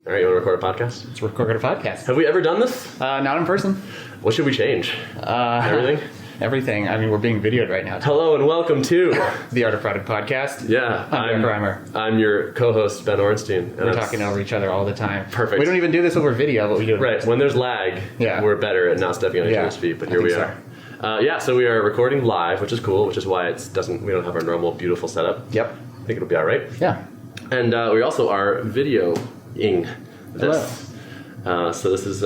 All right, you want to record a podcast? Let's record a podcast. Have we ever done this? Not in person. What should we change? Everything? Everything. I mean, we're being videoed right now. Hello and welcome to The Art of Product Podcast. Yeah, I'm Derrick Reimer. I'm your co-host, Ben Ornstein. We're talking over each other all the time. Perfect. We don't even do this over video, but we do it. Right, when there's lag, we're better at not stepping on each other's feet, but here we are. So we are recording live, which is cool, which is why we don't have our normal beautiful setup. Yep. I think it'll be all right. Yeah. And we also are videoing this. So this is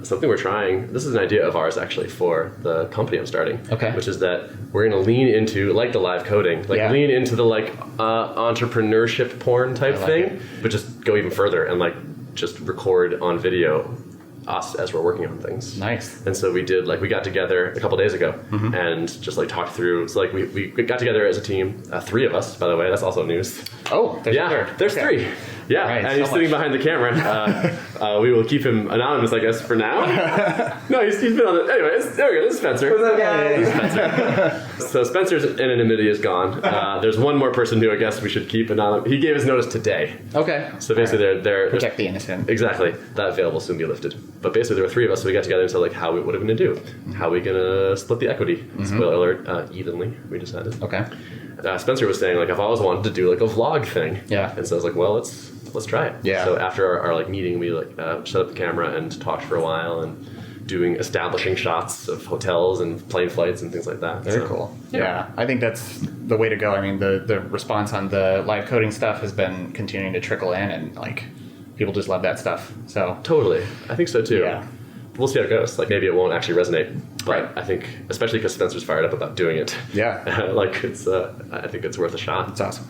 something we're trying. This is an idea of ours, actually, for the company I'm starting. Okay. Which is that we're going to lean into, like the live coding, lean into the entrepreneurship porn type thing, but just go even further and just record on video us as we're working on things. Nice. And so we did, we got together a couple days ago and just talked through. So we got together as a team, 3 of us, by the way. That's also news. Oh, there's a third. There's 3. Yeah, right, and he's sitting behind the camera. We will keep him anonymous, I guess, for now. No, he's been on the... Anyway, there we go. This is Spencer. What's up, guys? This is Spencer. So Spencer's anonymity is gone. There's one more person who I guess we should keep anonymous. He gave his notice today. Okay. So basically they're... Protect the innocent. Exactly. That veil will soon be lifted. But basically there were 3 of us, so we got together and said, what are we going to do? How are we going to split the equity? Spoiler alert, evenly, we decided. Okay. Spencer was saying, I've always wanted to do a vlog thing. Yeah. And so I was like, well, let's try it. Yeah. So after our meeting, we set up the camera and talked for a while and establishing shots of hotels and plane flights and things like that. Very cool. Yeah. I think that's the way to go. I mean, the response on the live coding stuff has been continuing to trickle in, and people just love that stuff. So totally, I think so too. Yeah. We'll see how it goes. Maybe it won't actually resonate, but Right. I think, especially because Spencer's fired up about doing it. Yeah. I think it's worth a shot. It's awesome.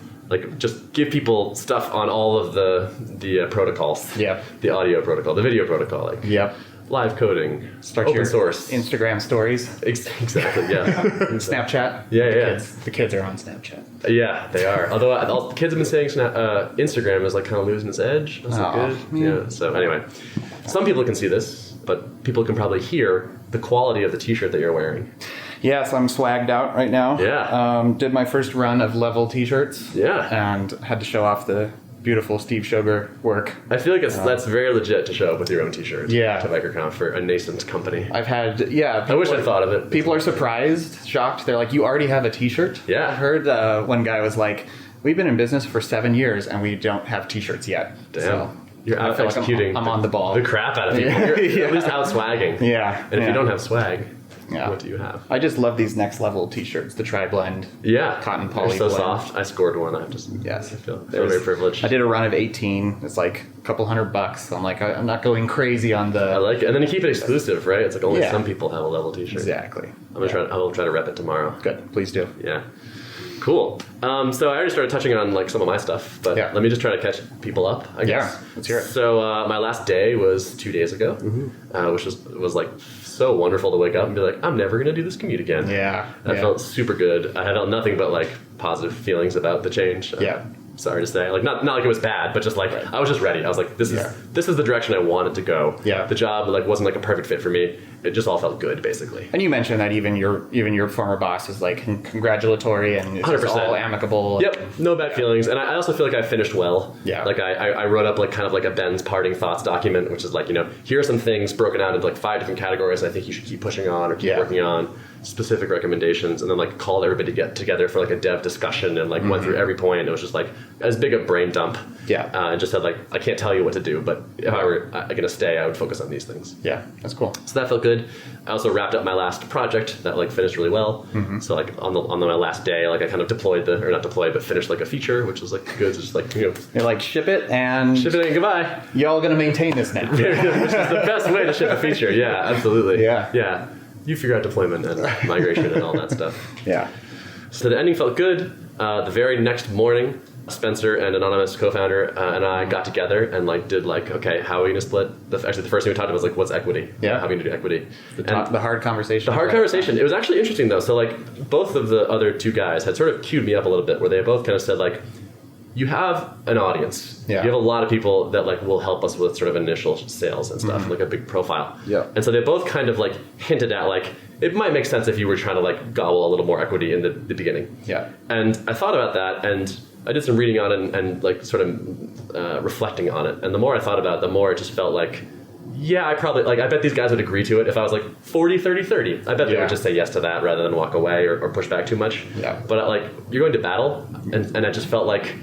Just give people stuff on all of the protocols. Yep. The audio protocol, the video protocol, Yep. live coding, Start open your source. Instagram stories. Exactly, yeah. Snapchat. Yeah. The kids are on Snapchat. Yeah, they are. Although all the kids have been saying Instagram is kind of losing its edge. That's not good. Yeah. So anyway, some people can see this, but people can probably hear the quality of the t-shirt that you're wearing. Yes, I'm swagged out right now. Yeah. Did my first run of level t-shirts. Yeah. And had to show off the beautiful Steve Sugar work. I feel that's very legit to show up with your own t-shirt. Yeah. To MicroConf for a nascent company. I've had, I wish I thought of it. People are surprised, shocked. They're like, you already have a t-shirt? Yeah. I heard one guy was like, we've been in business for 7 years and we don't have t-shirts yet. Damn. So You're out executing. I'm on the ball. The crap out of people. You're at least out swagging. Yeah. And if you don't have swag, yeah. What do you have? I just love these next level t-shirts, the tri-blend. Yeah. Cotton poly They're so blend. soft. I scored one. I feel very privileged. I did a run of 18. It's a couple $100. I'm I'm not going crazy on the... I like it. And then you keep it exclusive, right? It's only some people have a level t-shirt. Exactly. I will try to rep it tomorrow. Good. Please do. Yeah. Cool. So I already started touching on some of my stuff, but let me just try to catch people up, I guess. Yeah, let's hear it. So my last day was 2 days ago, which was so wonderful to wake up and be like, I'm never going to do this commute again. Yeah. That felt super good. I had nothing but positive feelings about the change. Sorry to say, not like it was bad, but just I was just ready. I was like, this is the direction I wanted to go. Yeah. The job wasn't a perfect fit for me. It just all felt good, basically. And you mentioned that even your former boss is congratulatory and it's 100%. all amicable. Yep, no bad feelings, and I also feel like I finished well. Yeah. I wrote up kind of a Ben's parting thoughts document, which is here are some things broken out into 5 different categories I think you should keep pushing on or keep working on. Specific recommendations, and then called everybody to get together for a dev discussion and went through every point. It was just as big a brain dump. Yeah. And just said I can't tell you what to do, but if I were going to stay, I would focus on these things. Yeah, that's cool. So that felt good. I also wrapped up my last project that finished really well. So on my last day, I kind of deployed but finished a feature, which was good. So just You're ship it and goodbye. Y'all gonna maintain this now. Which is the best way to ship a feature. Yeah, absolutely. Yeah. You figure out deployment and migration and all that stuff. Yeah. So the ending felt good. The very next morning, Spencer and anonymous co-founder and I got together and did okay, how are we gonna split? Actually, the first thing we talked about was what's equity? Yeah. How are we gonna do equity? The hard conversation. The hard conversation. It was actually interesting though. So both of the other 2 guys had sort of queued me up a little bit, where they both kind of said you have an audience. Yeah. You have a lot of people that will help us with sort of initial sales and stuff, a big profile. Yeah. And so they both kind of hinted at it might make sense if you were trying to gobble a little more equity in the beginning. Yeah. And I thought about that, and I did some reading on it and like sort of reflecting on it. And the more I thought about it, the more it just felt like, yeah, I probably, like, I bet these guys would agree to it if I was like 40, 30, 30. I bet they would just say yes to that rather than walk away or push back too much. Yeah. But like, you're going to battle, and I just felt like,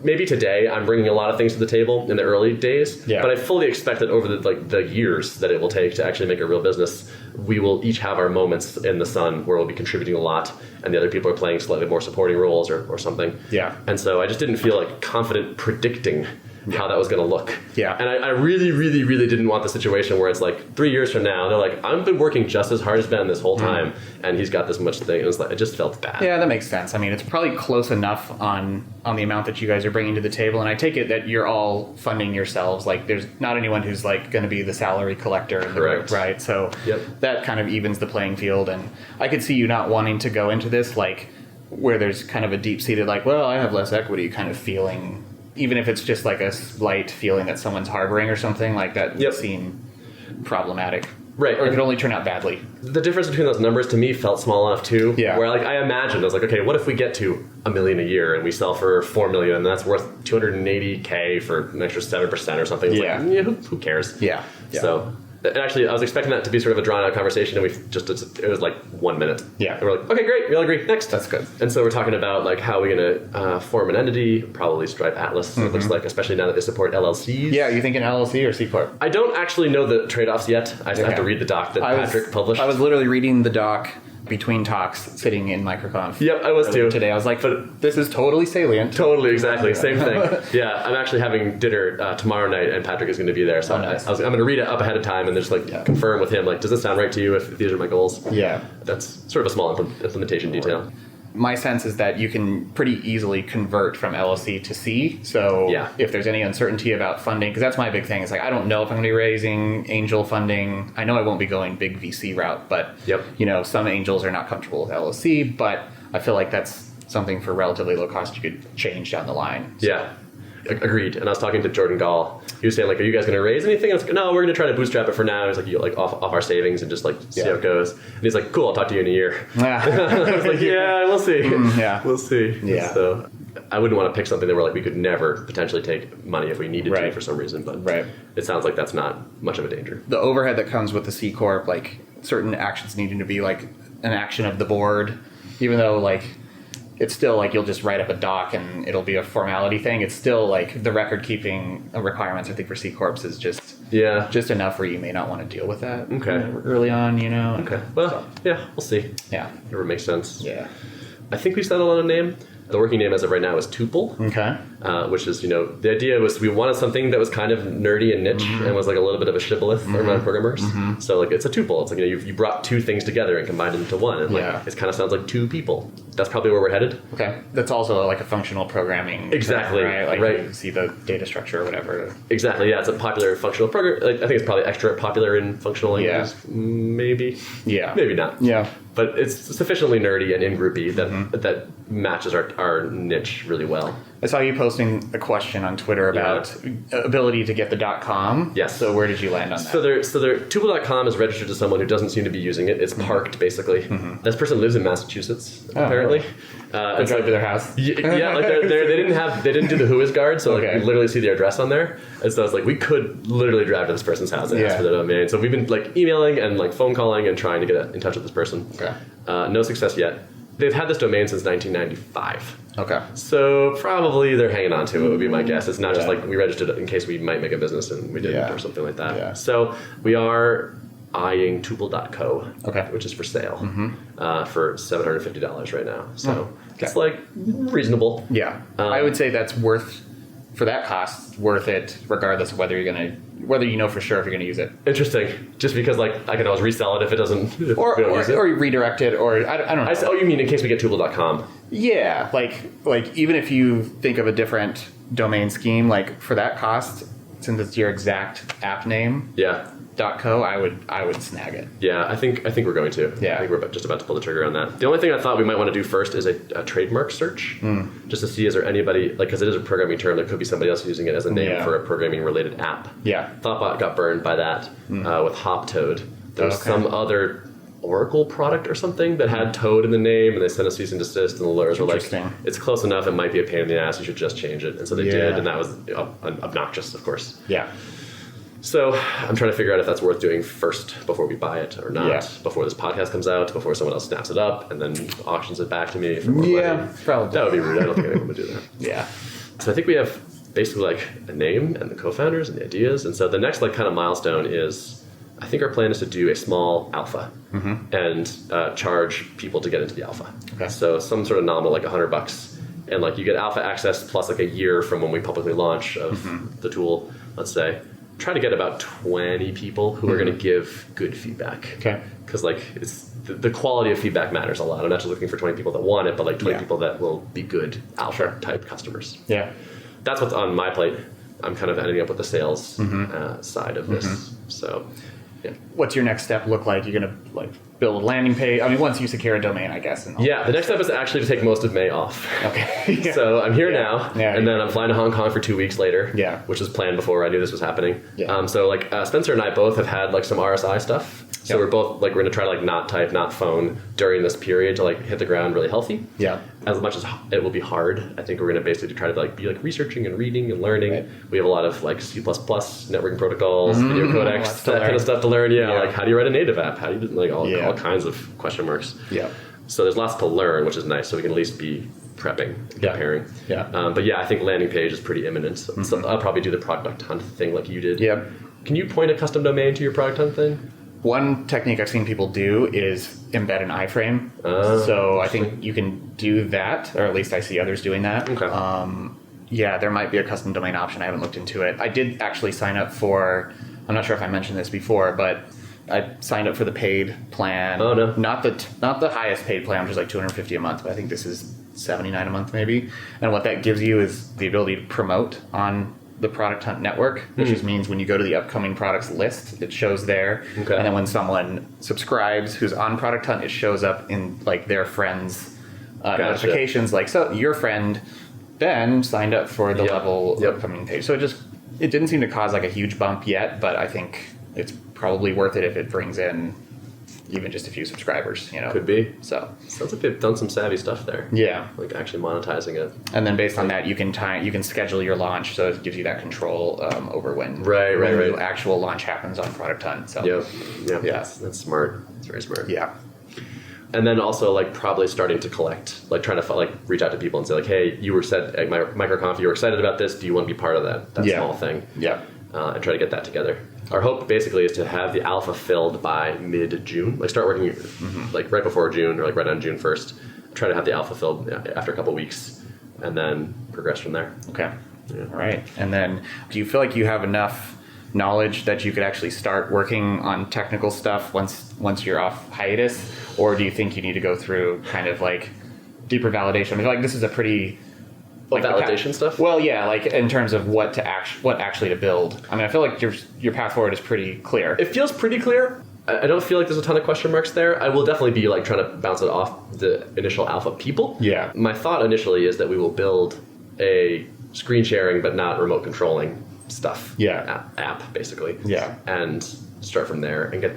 maybe today I'm bringing a lot of things to the table in the early days, but I fully expect that over the years that it will take to actually make a real business, we will each have our moments in the sun where we'll be contributing a lot and the other people are playing slightly more supporting roles or something. Yeah. And so I just didn't feel like confident predicting how that was going to look. Yeah. And I really, really, really didn't want the situation where it's like 3 years from now, they're like, I've been working just as hard as Ben this whole time, and he's got this much thing. It was like, it just felt bad. Yeah, that makes sense. I mean, it's probably close enough on the amount that you guys are bringing to the table, and I take it that you're all funding yourselves. Like, there's not anyone who's like going to be the salary collector in the group, right? So that kind of evens the playing field, and I could see you not wanting to go into this like where there's kind of a deep-seated like, well, I have less equity kind of feeling. Even if it's just like a slight feeling that someone's harboring or something, like that would seem problematic. Right. Or it could only turn out badly. The difference between those numbers to me felt small enough too. Yeah. Where like I imagined, I was like, okay, what if we get to $1 million a year and we sell for $4 million and that's worth $280K for an extra 7% or something? It's like, yeah, who cares? Yeah. So. And actually, I was expecting that to be sort of a drawn-out conversation, and it was like 1 minute. Yeah. And we're like, okay, great, we all agree, next. That's good. And so we're talking about like how we're going to form an entity, probably Stripe Atlas, it looks like, especially now that they support LLCs. Yeah, you thinking LLC or C Corp? I don't actually know the trade-offs yet. I just have to read the doc that Patrick published. I was literally reading the doc between talks sitting in MicroConf. Yep, I was too. Today I was like, but this is totally salient. Totally, exactly, same thing. Yeah, I'm actually having dinner tomorrow night, and Patrick is going to be there. So I'm going to read it up ahead of time and just like confirm with him, like, does this sound right to you if these are my goals? Yeah. That's sort of a small implementation detail. My sense is that you can pretty easily convert from LLC to C. So if there's any uncertainty about funding, because that's my big thing. It's like, I don't know if I'm going to be raising angel funding. I know I won't be going big VC route, but you know, some angels are not comfortable with LLC, but I feel like that's something for relatively low cost you could change down the line. So. Yeah. Agreed. And I was talking to Jordan Gall. He was saying, like, are you guys going to raise anything? I was like, no, we're going to try to bootstrap it for now. He's like, you like off our savings and just like see how it goes. And he's like, cool, I'll talk to you in a year. I was like, yeah, we'll see. We'll see. Yeah. So I wouldn't want to pick something that we could never potentially take money if we needed to for some reason. But it sounds like that's not much of a danger. The overhead that comes with the C Corp, like certain actions needing to be like an action of the board, even though like it's still like you'll just write up a doc and it'll be a formality thing. It's still like the record keeping requirements, I think, for C Corps is just enough where you may not want to deal with that early on, you know. Okay. Well, we'll see. Yeah. Whatever makes sense. Yeah. I think we settled on a name. The working name as of right now is Tuple. Okay. Which is, the idea was we wanted something that was kind of nerdy and niche and was like a little bit of a shibboleth around programmers. So like it's a tuple. It's like, you brought two things together and combined them into one. And like it kind of sounds like two people. That's probably where we're headed. Okay. That's also like a functional programming. Exactly. Term, right? Like you see the data structure or whatever. Exactly. Yeah. It's a popular functional program. Like, I think it's probably extra popular in functional languages. Maybe. Yeah. Maybe not. Yeah. But it's sufficiently nerdy and in-groupy that matches our niche really well. I saw you posting a question on Twitter about ability to get the .com. Yes. So where did you land on that? So Tuple.com is registered to someone who doesn't seem to be using it. It's parked, basically. This person lives in Massachusetts, apparently. They drive to their house. Yeah, like they didn't do the Whois guard, so like you literally see their address on there. And so it's like we could literally drive to this person's house and ask for their domain. So we've been like emailing and like phone calling and trying to get in touch with this person. Okay. No success yet. They've had this domain since 1995. Okay. So probably they're hanging on to it, would be my guess. It's not just like we registered it in case we might make a business and we didn't or something like that. Yeah. So we are eyeing Tuple.co, which is for sale for $750 right now. So it's like reasonable. Yeah. I would say that's worth, for that cost, worth it regardless of whether you know for sure if you're going to use it. Interesting. Just because like I can always resell it if it doesn't. Or redirect it, or I don't know. Oh, you mean in case we get Tuple.com? Yeah, like even if you think of a different domain scheme, like for that cost, since it's your exact app name, .co, I would snag it. Yeah, I think we're going to. Yeah, I think we're just about to pull the trigger on that. The only thing I thought we might want to do first is a trademark search, just to see is there anybody, like, because it is a programming term, there could be somebody else using it as a name for a programming related app. Yeah, Thoughtbot got burned by that with Hoptoad. There's some other Oracle product or something that had Toad in the name, and they sent a cease and desist, and the lawyers were like, it's close enough, it might be a pain in the ass, you should just change it. And so they did, and that was obnoxious, of course. Yeah. So I'm trying to figure out if that's worth doing first before we buy it or not, before this podcast comes out, before someone else snaps it up and then auctions it back to me for more money. Probably. That would be rude. I don't think anyone would do that. Yeah. So I think we have basically like a name and the co-founders and the ideas. And so the next like kind of milestone is, I think our plan is to do a small alpha and charge people to get into the alpha. Okay. So some sort of nominal, like $100. And like you get alpha access plus like a year from when we publicly launch of the tool, let's say. Try to get about 20 people who are going to give good feedback. Okay. Because like it's the quality of feedback matters a lot. I'm not just looking for 20 people that want it, but like 20 people that will be good alpha type customers. Yeah. That's what's on my plate. I'm kind of ending up with the sales side of this. So, yeah. What's your next step look like? You're going to like build a landing page? I mean, once you secure a domain, I guess. And the next step is actually to take most of May off. Okay. So I'm here now, and then I'm flying to Hong Kong for 2 weeks later, which was planned before I knew this was happening. So like Spencer and I both have had like some RSI stuff. So we're both like, we're going to try to like not type, not phone during this period to like hit the ground really healthy. Yeah. As much as it will be hard, I think we're going to basically try to like be like researching and reading and learning. Right. We have a lot of like C++, networking protocols, video codecs, that kind of stuff to learn. Like how do you write a native app? How do you do like all kinds of question marks? Yeah. So there's lots to learn, which is nice. So we can at least be prepping, preparing. But I think landing page is pretty imminent. So I'll probably do the product hunt thing like you did. Yeah. Can you point a custom domain to your product hunt thing? One technique I've seen people do is embed an iframe. So I think you can do that, or at least I see others doing that. Okay. There might be a custom domain option. I haven't looked into it. I did actually sign up for, I'm not sure if I mentioned this before, but I signed up for the paid plan. Oh, no. Not the highest paid plan, which is like $250 a month, but I think this is $79 a month maybe. And what that gives you is the ability to promote on the Product Hunt network, which just means when you go to the upcoming products list, it shows there. Okay. And then when someone subscribes who's on Product Hunt, it shows up in like their friends' notifications. Like, so your friend Ben signed up for the level upcoming page. So it didn't seem to cause like a huge bump yet, but I think it's probably worth it if it brings in even just a few subscribers, Could be. So sounds like they've done some savvy stuff there. Yeah. Like actually monetizing it. And then based on that, you can schedule your launch, so it gives you that control over when the actual launch happens on Product Hunt. So yeah, that's smart. It's very smart. Yeah. And then also like probably starting to collect, like trying to like reach out to people and say like, hey, you were said at MicroConf, you were excited about this. Do you want to be part of that small thing? Yeah. And try to get that together. Our hope basically is to have the alpha filled by mid-June, like start working like right before June or like right on June 1st. Try to have the alpha filled after a couple weeks and then progress from there. Okay. Yeah. All right. And then do you feel like you have enough knowledge that you could actually start working on technical stuff once you're off hiatus? Or do you think you need to go through kind of like deeper validation? I feel like this is a pretty... Like validation stuff? Well, yeah, like in terms of what actually to build. I mean, I feel like your path forward is pretty clear. It feels pretty clear. I don't feel like there's a ton of question marks there. I will definitely be like trying to bounce it off the initial alpha people. Yeah. My thought initially is that we will build a screen sharing but not remote controlling stuff. Yeah. App basically. Yeah. And start from there and get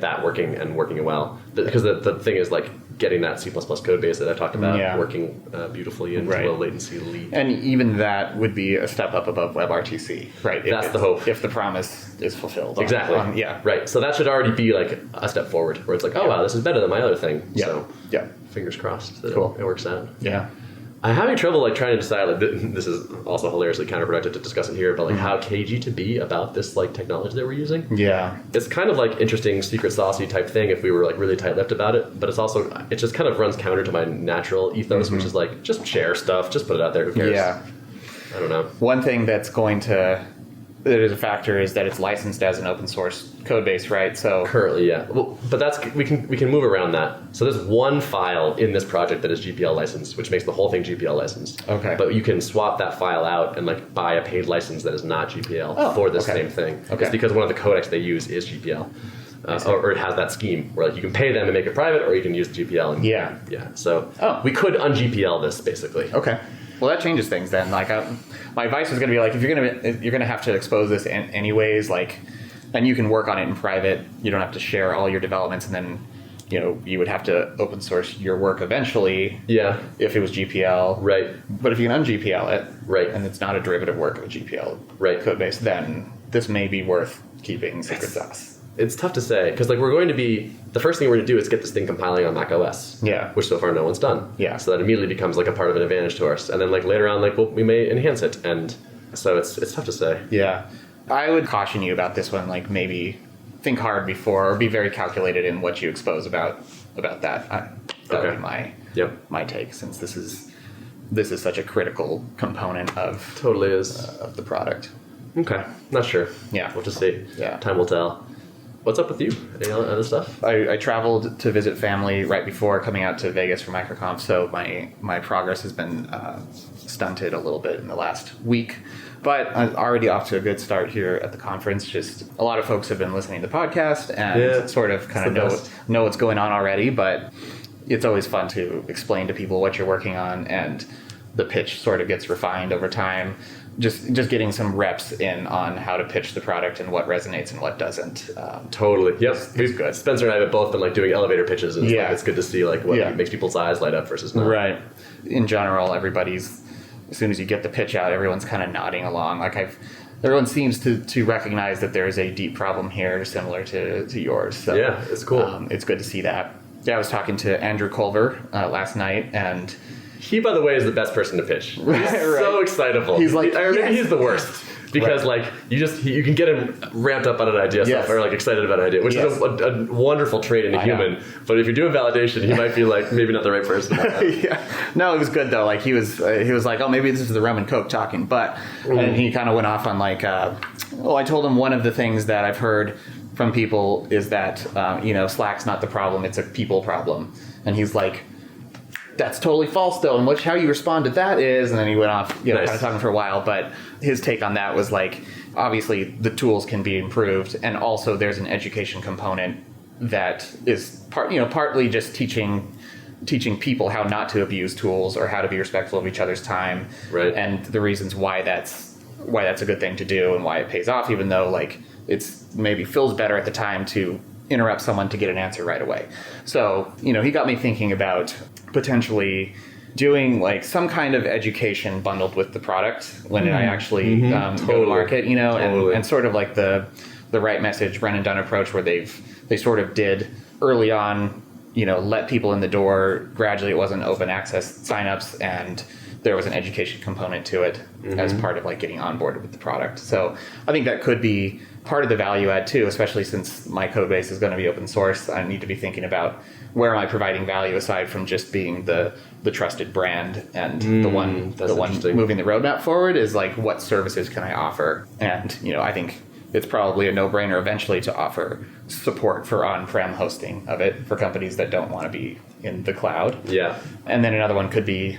that working and working well. Because the thing is like getting that C++ code base that I talked about working beautifully and low latency lead. And even that would be a step up above WebRTC, right? That's the hope. If the promise is fulfilled. Exactly. Right. So that should already be like a step forward where it's like, oh wow, this is better than my other thing. Yeah. So fingers crossed that it works out. Yeah. I'm having trouble like trying to decide, like this is also hilariously counterproductive to discuss it here, but like how cagey to be about this like technology that we're using. Yeah. It's kind of like interesting secret saucy type thing if we were like really tight-lipped about it, but it just kind of runs counter to my natural ethos, which is like just share stuff, just put it out there, who cares? Yeah. I don't know. One thing that is a factor is that it's licensed as an open source code base, right? So currently, yeah. Well, but we can move around that. So there's one file in this project that is GPL licensed, which makes the whole thing GPL licensed. Okay. But you can swap that file out and like buy a paid license that is not GPL for this same thing. Okay. It's because one of the codecs they use is GPL. Or it has that scheme where like you can pay them and make it private, or you can use the GPL. And, yeah. So we could un-GPL this basically. Okay. Well, that changes things then. Like, my advice was going to be like, if you're gonna have to expose this anyways, like, and you can work on it in private. You don't have to share all your developments and then you would have to open source your work eventually. Yeah. If it was GPL. Right. But if you can un-GPL it. Right. And it's not a derivative work of a GPL code base, then this may be worth keeping secret sauce. It's tough to say because like the first thing we're going to do is get this thing compiling on Mac OS. Yeah. Which so far no one's done. Yeah. So that immediately becomes like a part of an advantage to us. And then like later on, like we may enhance it. And so it's tough to say. Yeah. I would caution you about this one. Like maybe think hard before, or be very calculated in what you expose about that. That would be my take, since this is such a critical component of totally is of the product. Okay. Not sure. Yeah. We'll just see. Yeah. Time will tell. What's up with you? Any other stuff? I traveled to visit family right before coming out to Vegas for MicroConf, so my progress has been stunted a little bit in the last week. But I'm already off to a good start here at the conference. Just a lot of folks have been listening to the podcast and sort of kind of know what's going on already, but it's always fun to explain to people what you're working on, and the pitch sort of gets refined over time. Just getting some reps in on how to pitch the product and what resonates and what doesn't. Totally. Yep. It's good. Spencer and I have both been like doing elevator pitches, and it's good to see like what makes people's eyes light up versus not. Right. In general, as soon as you get the pitch out, everyone's kind of nodding along. Like everyone seems to recognize that there is a deep problem here, similar to yours. So yeah, it's cool. It's good to see that. Yeah, I was talking to Andrew Culver last night, and he, by the way, is the best person to pitch. He's so excitable. He's like, or maybe he's the worst. Because like you can get him ramped up on an idea or like excited about an idea, which is a wonderful trait in a human. But if you're doing validation, he might be like maybe not the right person. No, it was good though. Like he was like, oh, maybe this is the rum and coke talking. But and he kind of went off on like, I told him one of the things that I've heard from people is that Slack's not the problem; it's a people problem. And he's like, that's totally false though, and how you respond to that is, and then he went off, kind of talking for a while, but his take on that was like, obviously the tools can be improved, and also there's an education component that is partly just teaching people how not to abuse tools or how to be respectful of each other's time, and the reasons why that's a good thing to do and why it pays off, even though like it's maybe feels better at the time to interrupt someone to get an answer right away. So he got me thinking about potentially doing like some kind of education bundled with the product when I actually go to market, and sort of like the right message, run and done approach, where they sort of did early on, let people in the door. Gradually, it wasn't open access signups, and there was an education component to it as part of like getting onboarded with the product. So I think that could be part of the value add too, especially since my code base is going to be open source. I need to be thinking about where am I providing value aside from just being the trusted brand and the one moving the roadmap forward is like, what services can I offer? And I think it's probably a no-brainer eventually to offer support for on-prem hosting of it for companies that don't want to be in the cloud. Yeah. And then another one could be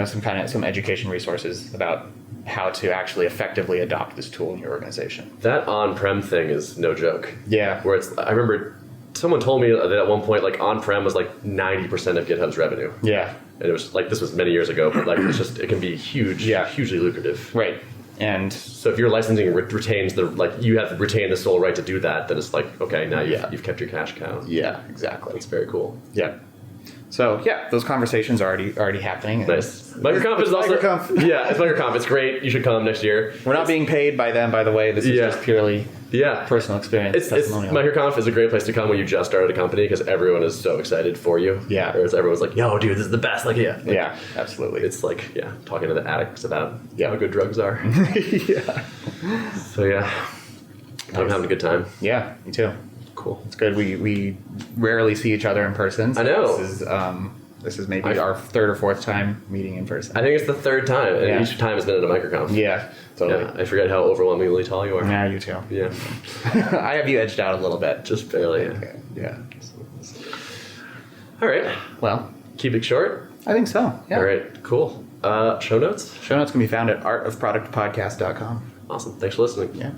some education resources about how to actually effectively adopt this tool in your organization. That on-prem thing is no joke. Yeah. Where I remember someone told me that at one point, like on-prem was like 90% of GitHub's revenue. Yeah. And it was like, this was many years ago, but like it can be huge, hugely lucrative. Right. And so if your licensing retains you have retained the sole right to do that, then it's like, okay, now you've kept your cash cow. Yeah, exactly. That's very cool. Yeah. So those conversations are already happening. Nice. MicroConf is also MicroConf. Yeah, it's MicroConf. It's great. You should come next year. We're not being paid by them, by the way. This is just purely personal experience. Testimonial. MicroConf is a great place to come when you just started a company because everyone is so excited for you. Yeah. Whereas everyone's like, yo, dude, this is the best. Like, yeah, absolutely. It's like, talking to the addicts about how good drugs are. Yeah. So I'm having a good time. Yeah, me too. Cool. It's good. We rarely see each other in person. So I know. This is maybe our third or fourth time meeting in person. I think it's the third time, and each time has been at a MicroConf. Yeah, totally. Yeah, I forget how overwhelmingly tall you are. Yeah, you too. Yeah. I have you edged out a little bit. Just barely. Okay. Yeah. All right. Well, keep it short? I think so. Yeah. All right, cool. Show notes? Show notes can be found at artofproductpodcast.com. Awesome. Thanks for listening. Yeah.